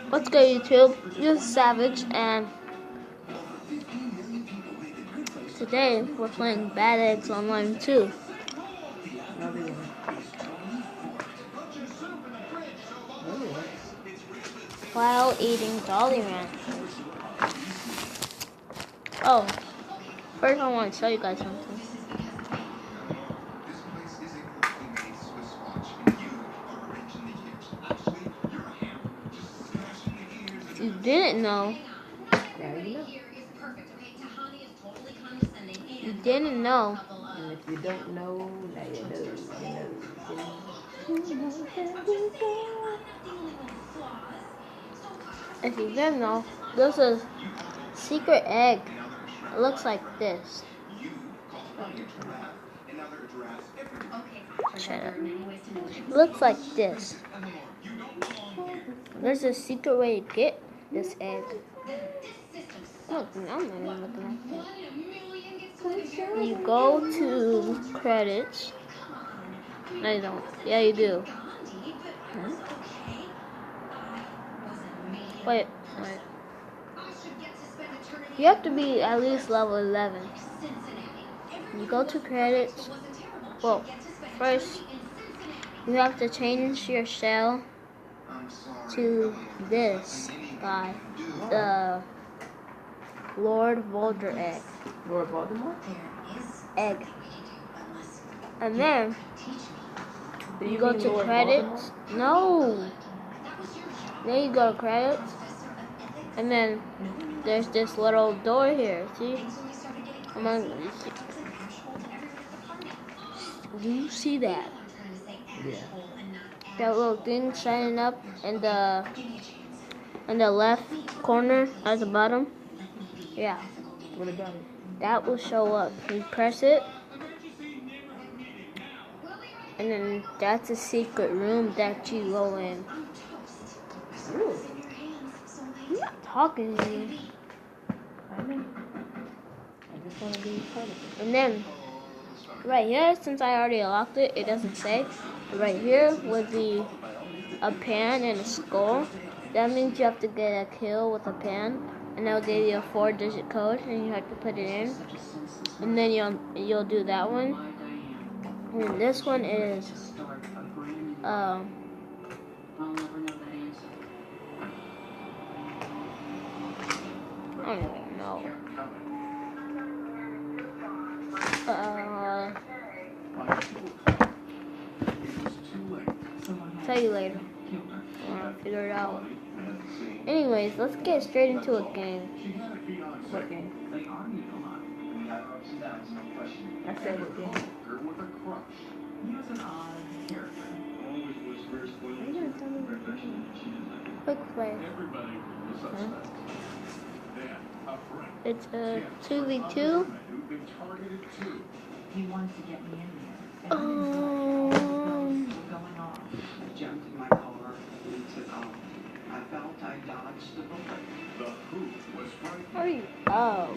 What's good, YouTube? This is Savage, and today we're playing Bad Eggs Online 2 while eating Jolly Ranchers. Oh, first I want to show you guys something. If you didn't know, you didn't know. And if you don't know, now you know. If you didn't know, this is secret egg. It looks like this. Shut up. It looks like this. There's a secret way to get this egg. Look, I'm not even looking at that. You go to credits. No, you don't. Yeah, you do. Wait. You have to be at least level 11. You go to credits. Well, first, you have to change your shell to this guy, the Lord Voldemort egg. Lord Voldemort? Egg. And then you go to credits. Voldemort? No. Then you go to credits. And then there's this little door here. See? Do you see that? Yeah. That little thing shining up in the left corner at the bottom? Yeah. What about it? That will show up. You press it. And then that's a secret room that you go in. Really? I'm not talking to you. I know. I just want to be part of it. And then, right here, since I already locked it, it doesn't say. Right here would be a pan and a skull. That means you have to get a kill with a pan. And they'll give you a 4-digit code, and you have to put it in. And then you'll do that one. And then this one is I don't even know. Tell you later. I'll figure it out. Anyways, let's get straight into a game. What game? I said what game? Quick play. Huh? It's a 2v2. He wanted to get me in there. Jumped in my car and took off. I felt I dodged the bullet. The hoop was frightening. Hurry up.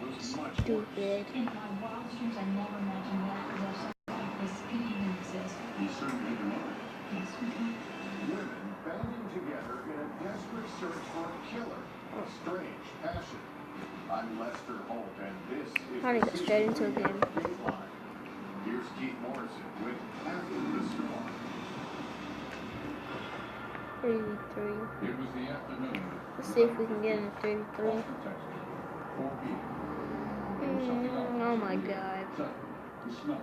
Was much Stupid. In my wildest dreams, I never imagined that there's something like this could even exist. You certainly do. Yes, Women banding together in a desperate search for a killer. A strange passion. I'm Lester Holt, and this is How to get straight into a game. Dateline. Here's Keith Morrison with After the Storm. 3v3. It was the afternoon. Let's see if we can get in a 3v3. 4 p.m. Oh my god. The smell.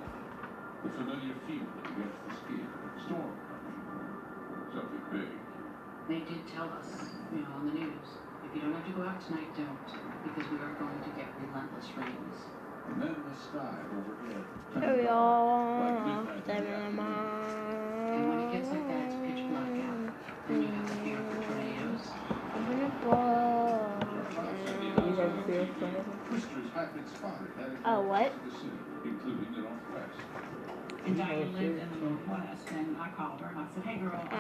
The familiar feel that gets the skin. Storm coming. Something big. They did tell us, on the news, if you don't have to go out tonight, don't, because we are going to get relentless rains. And then the sky overhead. Here we are. And when it gets like that, it's pitch black out. And you have to fear for tornadoes. You have fear for it? Whiskers have been spotted heading Oh, what? to the city, including the Northwest. And Diane lived in the Northwest, and I called her and I said, hey girl, I said,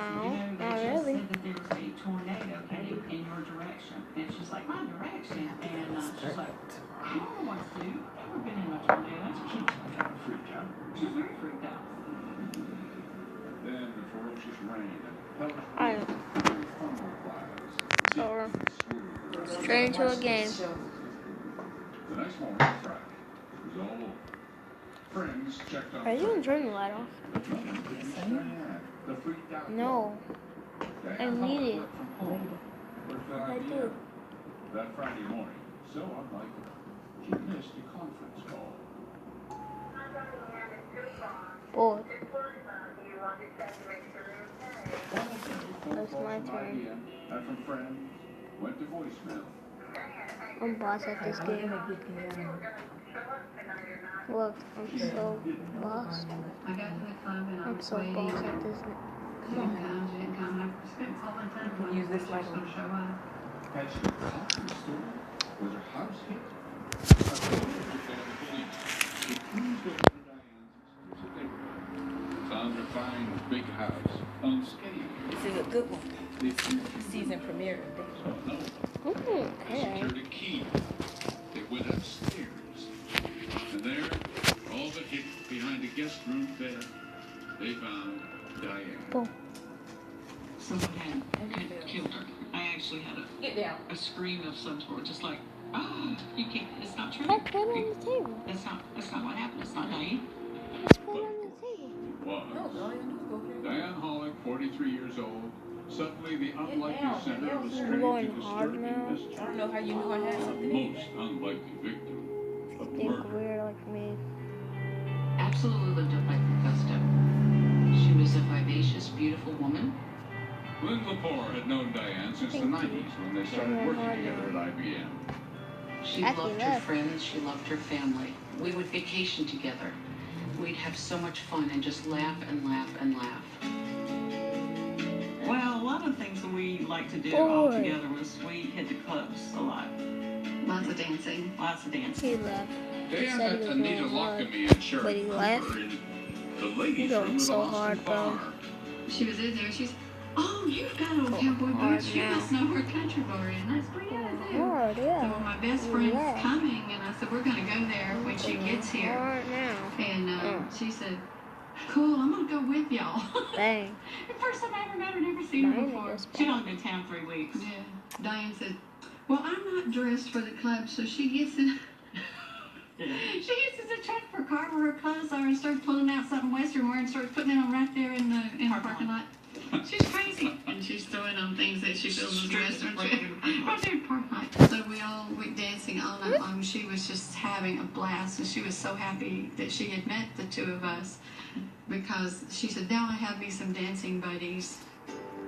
not they just really. said that there was a tornado heading in your direction. And she's like, my direction? And she's like, I don't know what to do. I've never been in a tornado. She's kind of freaked out. She's very freaked out. Then the ferocious rain and I thunder Or straight into a game. The next morning, Friday, it was all friends checked on Are you gonna turn the light off? the freaked out No. I need it. I do. That Friday morning, so unlike her, she missed a conference call. Boy. That's my turn. And from friends, went to voicemail. I'm boss at this game. Look, I'm so lost. I got to the club and I I'm was so waiting. boss at this. She didn't come, she didn't come. And I spent all the time. Can you use this light She's on? gonna show up. Had she called the store? Was her house hit? Found her fine big house unscathed. This is a good one. Season premiere. Okay. Secured a key. They went upstairs. And there, all but hidden behind a guest room bed, they found Diane. Boom. Someone had killed her. I actually had Get down. a scream of some sort, just like, oh, you can't, it's not true. I put it on the table. That's not what happened. It's not Diane. Let's put it on the table. Was No, all you do is go here. Diane Hollick, 43 years old, suddenly the unlikely down, center get of a down. strange We're going and hard disturbing now. mystery. I don't know how you knew I had A something in. most unlikely victim of Think murder. weird like me. Absolutely lived up like gusto. She was a vivacious, beautiful woman. Lynn Lepore had known Diane since the 90s when they started working together at IBM. She Happy loved her love. friends. She loved her family. We would vacation together. We'd have so much fun and just laugh and laugh and laugh. Well, a lot of things that we like to do Boy. all together was we hit the clubs a lot. Lots of dancing. Lots of dancing. He left. Diane said he met was Anita going hard. Lockamy and Sharon But he left. Cooper in the ladies' You're going room of so Austin hard, bro. Bar. She was in there. She's, oh, you've got old Go cowboy hard boots. You now. must know where country bar is. And I said, well, yeah, I do. Hard, So yeah. well, my best You friend's left. coming, and I said, we're going to go there when she gets here. Hard now. And she said, cool, I'm going to go with y'all. Bang. The first time I ever met her, never seen her Diane before. is She'd only been in town 3 weeks. Yeah. Diane said, well, I'm not dressed for the club, so she gets in. She gets in the truck for a car where her clothes are and starts pulling out something Western wear and starts putting it on right there in the parking lot. She's crazy. And she's throwing on things that she feels is Western. Right there in the parking lot. So we all went dancing all night long. She was just having a blast, and she was so happy that she had met the two of us because she said, now I have me some dancing buddies.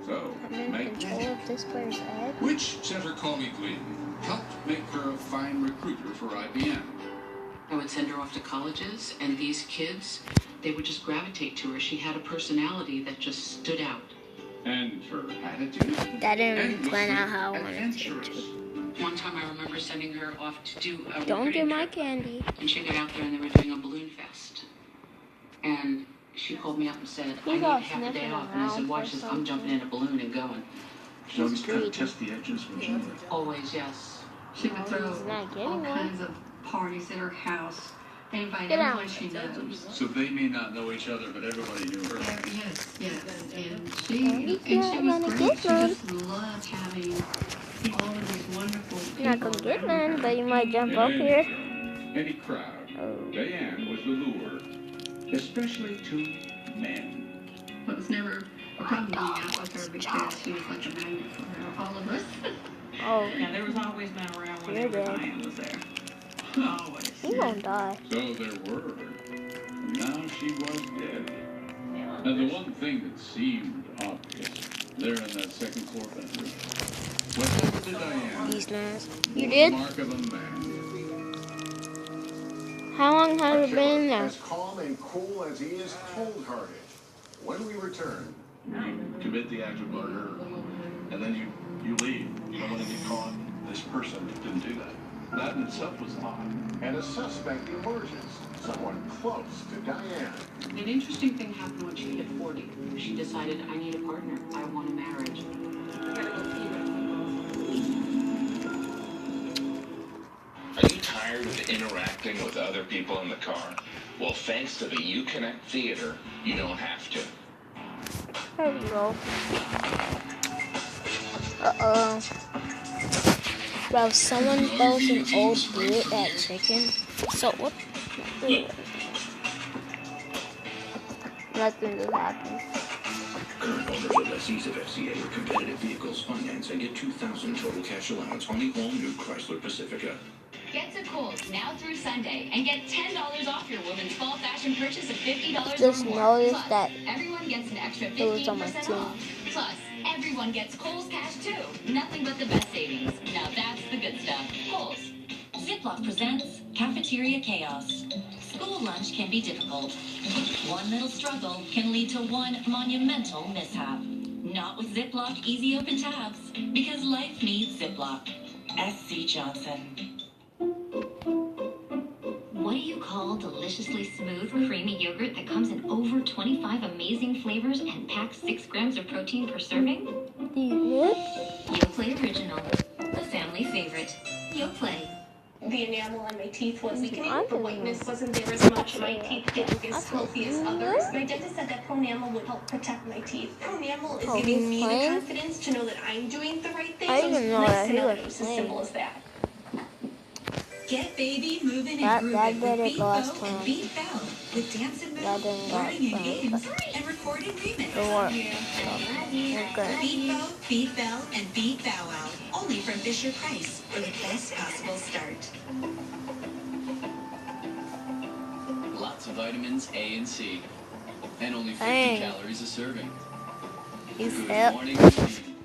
So, I'm in make control of this player's head. which sent her colleague Lynn helped make her a fine recruiter for IBM. I would send her off to colleges, and these kids, they would just gravitate to her. She had a personality that just stood out. And her attitude? That didn't endlessly plan out how I wanted it adventurous. One time I remember sending her off to do a Don't recruiting get my trip, candy. and she got out there and they were doing a balloon fest. And she called me up and said, I He's need all half a day sniffing off. And I said, around watch for this, I'm jumping in a balloon and going. So He's kind of greedy. test the edges when she Always, yes. She would No, throw he's not getting all one. kinds of parties at her house. Invite Get out. everyone she knows. So they may not know each other, but everybody knew her. Yes, yes. And He's she not was gonna great. get She none. just loved having all of these wonderful people. You're not gonna get around none, her. but you might jump In up any here. show, any crowd, Oh. Diane was the lure, especially to men. It was never a problem hanging out with her because she was like a magnet for all of us. Oh, Yeah, there was always men around You're whenever dead. Diane was there. Always. he gonna die. So there were, and now she was dead. And the one thing that seemed obvious, there in that second floor bedroom, whatever did Diane, He's nice. You was the did? mark of a man. How long have you been in there? As calm and cool as he is cold-hearted. When we return, You commit the act of murder, and then you leave. You don't want to get caught. This person didn't do that. That in itself was odd. and a suspect emerges, someone close to Diane. An interesting thing happened when she hit 40. She decided, I need a partner. I want a marriage. Are you tired of interacting with other people in the car? Well, thanks to the Uconnect Theater, you don't have to. There we go. Uh-oh. Bro, someone throws an old dude at chicken. So what? Nothing just happened. Current owners or lessees of FCA or competitive vehicles finance and get $2,000 total cash allowance on the all-new Chrysler Pacifica. Get to Kohl's now through Sunday and get $10 off your women's fall fashion purchase of $50 Just or more. noticed Plus, that everyone gets an extra it was on my 15% team. off. Plus, everyone gets Kohl's cash too. Nothing but the best savings. Now that's the good stuff. Kohl's. Ziploc presents Cafeteria Chaos. School lunch can be difficult. One little struggle can lead to one monumental mishap. Not with Ziploc Easy Open Tabs, because life needs Ziploc. S.C. Johnson. What do you call deliciously smooth, creamy yogurt that comes in over 25 amazing flavors and packs 6 grams of protein per serving? Yoplait Original, the family favorite. Yoplait. The enamel on my teeth was weakening. The whiteness wasn't there as much. My teeth didn't get as healthy as others. My dentist said that Pronamel would help protect my teeth. Pronamel is giving me the confidence to know that I'm doing the right thing. I didn't know that he was as simple as that. Get baby moving and grooving with Beat Bow and Beat Bell with dance and move, learning and games, and recording remix. Beat Bow, Beat Bell, and Beat Bow Wow. Only from Fisher Price for the best possible start. Lots of vitamins A and C, and only 50 calories a serving. Good morning routine.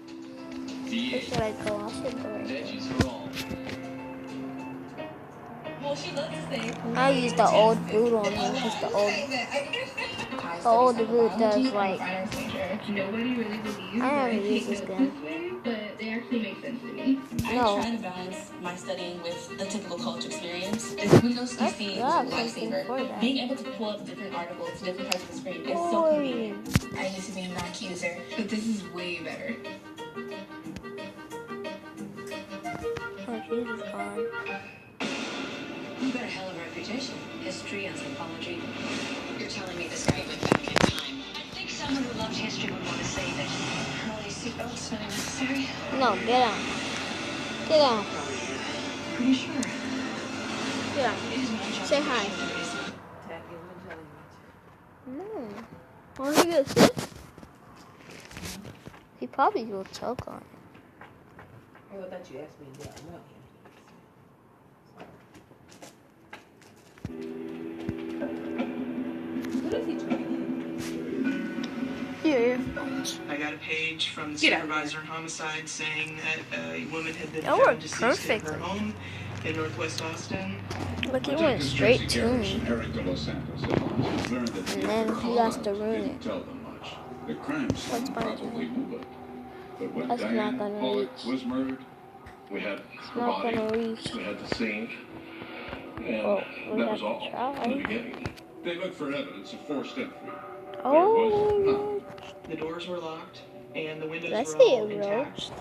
Where should I go? I should go right Veggies for all. Well, she loves to say. I use the old boot on her because the old boot does like. Nobody really believes I haven't used this gun. but they actually make sense to me. I try to balance my studying with the typical college experience. This Windows-ski theme is a lifesaver. Being able to pull up different articles, different parts of the screen is so convenient. I used to be a Mac user, but this is way better. Oh, Jesus, gone. You've got a hell of a reputation. History, anthropology. You're telling me this guy went back in time. I think someone who loved history would want to say that all these seatbelts not necessary. No, get out. Get out. Pretty sure. Get out. It is my job. Say hi. Tap you and tell you. No. Why are you gonna sit? He probably will choke on it. Oh, I thought you asked me to get him. What is he trying Here. I got a page from the supervisor of homicide saying that a woman had been That found worked deceased perfect. in her home in Northwest Austin. Look, he went straight to me. Eric de Los Santos learned that And then he has to ruin didn't it. tell them much. The crime scene What's going probably knew it. But when That's not Diane gonna Pollock reach. was murdered, We had It's her not body, gonna reach. we had the scene, and Well, we that have was to all try. in the beginning. they looked for evidence of forced entry. Oh, The doors were locked and the windows let's were see all it intact. roast.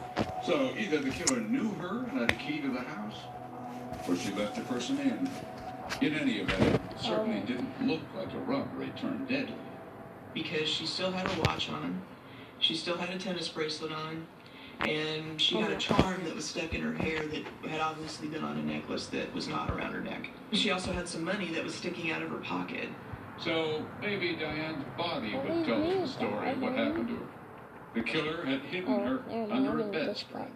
So either the killer knew her and had a key to the house, or she let the person in. In any event, it certainly didn't look like a robbery turned deadly. Because she still had a watch on, she still had a tennis bracelet on, and she had a charm that was stuck in her hair that had obviously been on a necklace that was not around her neck. She also had some money that was sticking out of her pocket. So maybe Diane's body would tell us the story of what happened to her. The killer had hidden her under a bedspread.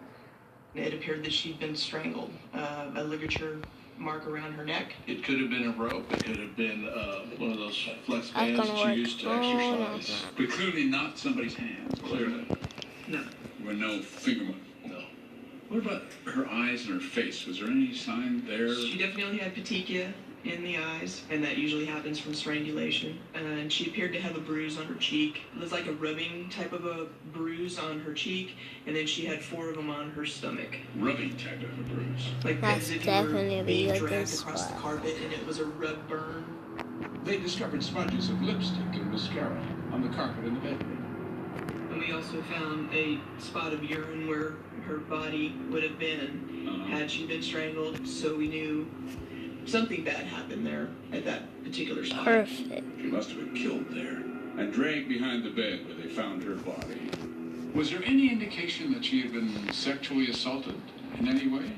It appeared that she'd been strangled. A ligature mark around her neck. It could have been a rope, it could have been one of those flex That's bands gonna that work. you used to Oh, exercise. But clearly not somebody's hands. Clearly. No. There were no fingerprints. No. What about her eyes and her face? Was there any sign there? She definitely had petechia in the eyes, and that usually happens from strangulation. And she appeared to have a bruise on her cheek. It was like a rubbing type of a bruise on her cheek, and then she had 4 of them on her stomach. Rubbing type of a bruise. Like That's as if you definitely were being a good dragged across the spot. carpet, and it was a rub burn. They discovered smudges of lipstick and mascara on the carpet in the bedroom. And we also found a spot of urine where her body would have been had she been strangled, so we knew something bad happened there at that particular spot. Perfect. She must have been killed there and dragged behind the bed where they found her body. Was there any indication that she had been sexually assaulted in any way?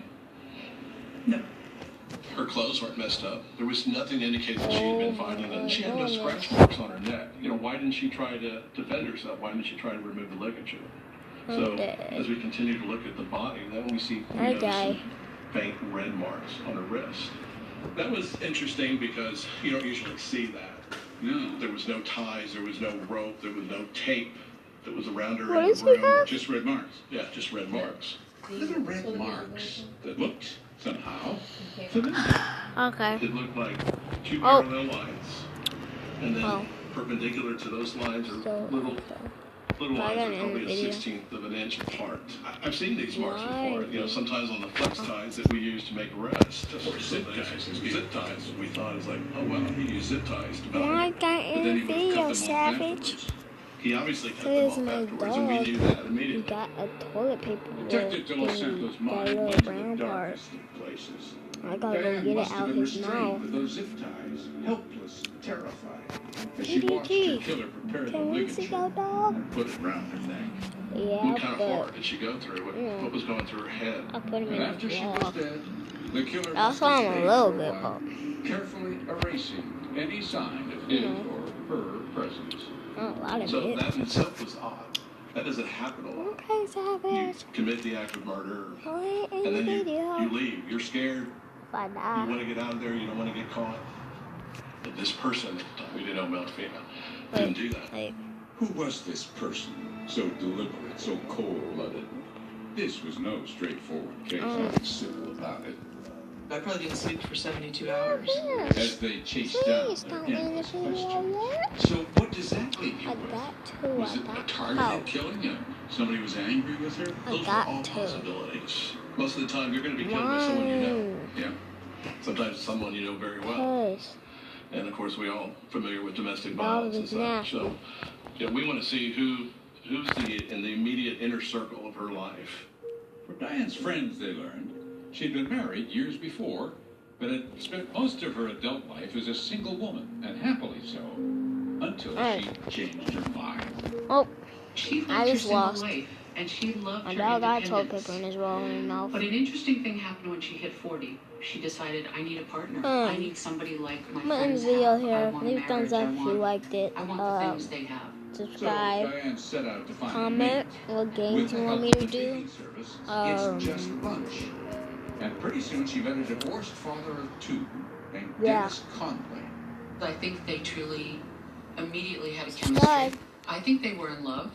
Her clothes weren't messed up. There was nothing to indicate that she had been fighting, and she had no scratch marks on her neck. You know, why didn't she try to defend herself? Why didn't she try to remove the ligature? So as we continue to look at the body, then we see some faint red marks on her wrist. That was interesting because you don't usually see that. No. There was no ties, there was no rope, there was no tape that was around her in the room. Just red marks. Yeah, just red marks. Little red marks that looked somehow Okay. It looked like two parallel lines, and then perpendicular to those lines are little lines are probably a 16th of an inch apart. I've seen these marks before. You know, sometimes on the flex ties that we use to make arrests, or zip ties. We thought it's like, oh well, he used zip ties to mount. But then he would cut them off afterwards. He obviously cut them off afterwards, and we knew that immediately. You got a toilet paper roll Detective De Los Santos' mind went to the darkest of places. I gotta go get it out his mouth. With those zip ties, helpless, terrified, as she watched her killer prepare the ligature and put it round her neck. Yeah, what kind of horror did she go through? What was going through her head? I put him in After she was dead, the killer that's why I'm a little bit pumped. Carefully erasing any sign of his or her presence. So that in itself was odd. That doesn't happen a lot. Okay, Savage. You commit the act of murder, and then you leave. You're scared. You want to get out of there. You don't want to get caught. But this person, we didn't know male or female, didn't do that. Who was this person? So deliberate, so cold-blooded. This was no straightforward case. Nothing simple about it. I probably didn't sleep for 72 hours. As they chased down their endless questions. So what does that leave you with? Was it a targeted killing? Somebody was angry with her? Those are all possibilities. Most of the time, you're going to be killed by someone you know. Yeah. Sometimes someone you know very well. And of course, we're all familiar with domestic violence and such. So, yeah, we want to see who's in the immediate inner circle of her life. For Diane's friends, they learned she'd been married years before, but had spent most of her adult life as a single woman, and happily so, until she changed her mind. Oh, She I just lost. Life, and she loved My her dog got toilet independence. paper in his roll in his mouth. But an interesting thing happened when she hit 40. She decided, I need a partner. I need somebody like my I'm gonna end the friends video have. I here. want Leave a thumbs marriage. up if you liked it. I want the things they have. Subscribe. So Diane set out to find Comment what games you want me to do. It's just lunch. And pretty soon she met a divorced father of two named Dennis Conway. I think they truly immediately had a chemistry. I think they were in love.